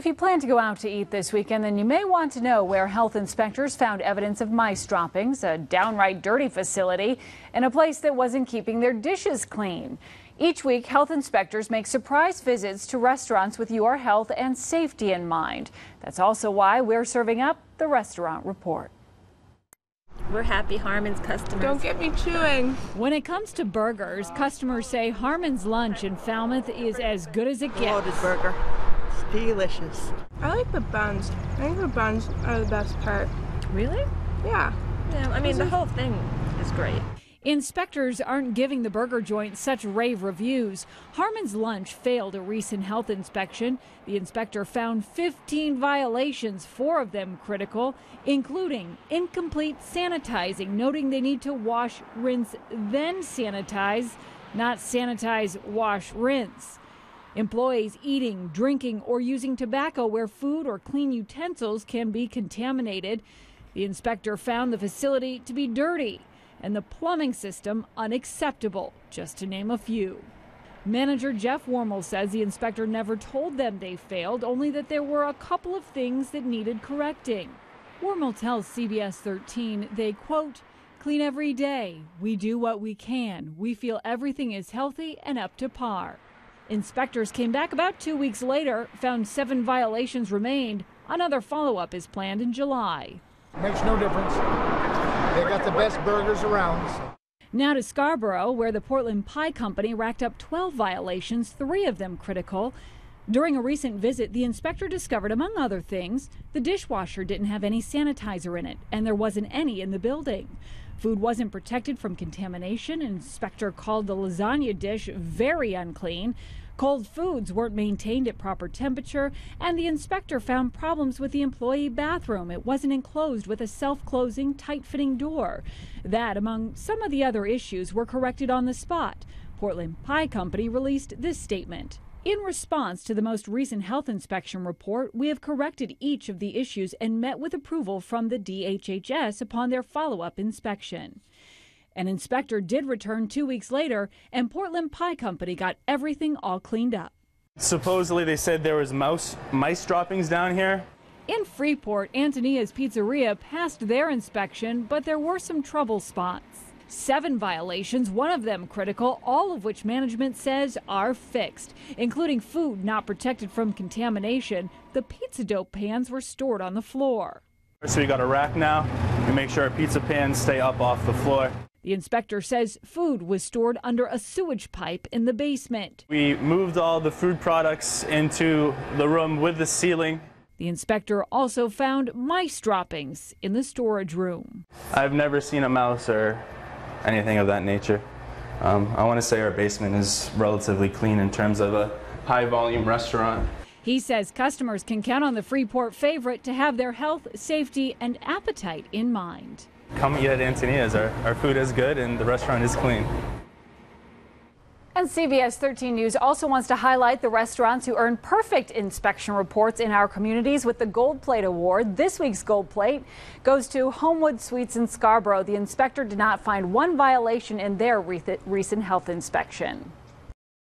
If you plan to go out to eat this weekend, then you may want to know where health inspectors found evidence of mice droppings, a downright dirty facility, and a place that wasn't keeping their dishes clean. Each week, health inspectors make surprise visits to restaurants with your health and safety in mind. That's also why we're serving up the Restaurant Report. We're happy Harmon's customers. Don't get me chewing. When it comes to burgers, customers say Harmon's lunch in Falmouth is as good as it gets. Loaded burger. It's delicious. I like the buns. I think the buns are the best part. Really? Yeah. Yeah, I mean, the whole thing is great. Inspectors aren't giving the burger joint such rave reviews. Harmon's lunch failed a recent health inspection. The inspector found 15 violations, 4 of them critical, including incomplete sanitizing, noting they need to wash, rinse, then sanitize, not sanitize, wash, rinse. Employees eating, drinking, or using tobacco where food or clean utensils can be contaminated. The inspector found the facility to be dirty and the plumbing system unacceptable, just to name a few. Manager Jeff Wormel says the inspector never told them they failed, only that there were a couple of things that needed correcting. Wormel tells CBS 13 they, quote, clean every day. We do what we can. We feel everything is healthy and up to par. Inspectors came back about 2 weeks later, found 7 violations remained. Another follow-up is planned in July. Makes no difference. They got the best burgers around. So. Now to Scarborough, where the Portland Pie Company racked up 12 violations, 3 of them critical. During a recent visit, the inspector discovered, among other things, the dishwasher didn't have any sanitizer in it, and there wasn't any in the building. Food wasn't protected from contamination. An inspector called the lasagna dish very unclean. Cold foods weren't maintained at proper temperature, and the inspector found problems with the employee bathroom. It wasn't enclosed with a self-closing, tight-fitting door. That, among some of the other issues, were corrected on the spot. Portland Pie Company released this statement. In response to the most recent health inspection report, we have corrected each of the issues and met with approval from the DHHS upon their follow-up inspection. An inspector did return 2 weeks later, and Portland Pie Company got everything all cleaned up. Supposedly they said there was mice droppings down here. In Freeport, Antonia's Pizzeria passed their inspection, but there were some trouble spots. 7 violations, 1 of them critical, all of which management says are fixed, including food not protected from contamination. The pizza dough pans were stored on the floor. So we got a rack now. We make sure our pizza pans stay up off the floor. The inspector says food was stored under a sewage pipe in the basement. We moved all the food products into the room with the ceiling. The inspector also found mice droppings in the storage room. I've never seen a mouse or anything of that nature. I want to say our basement is relatively clean in terms of a high-volume restaurant. He says customers can count on the Freeport favorite to have their health, safety, and appetite in mind. Come eat at Antonia's. Our food is good and the restaurant is clean. And CBS 13 News also wants to highlight the restaurants who earn perfect inspection reports in our communities with the Gold Plate Award. This week's Gold Plate goes to Homewood Suites in Scarborough. The inspector did not find 1 violation in their recent health inspection.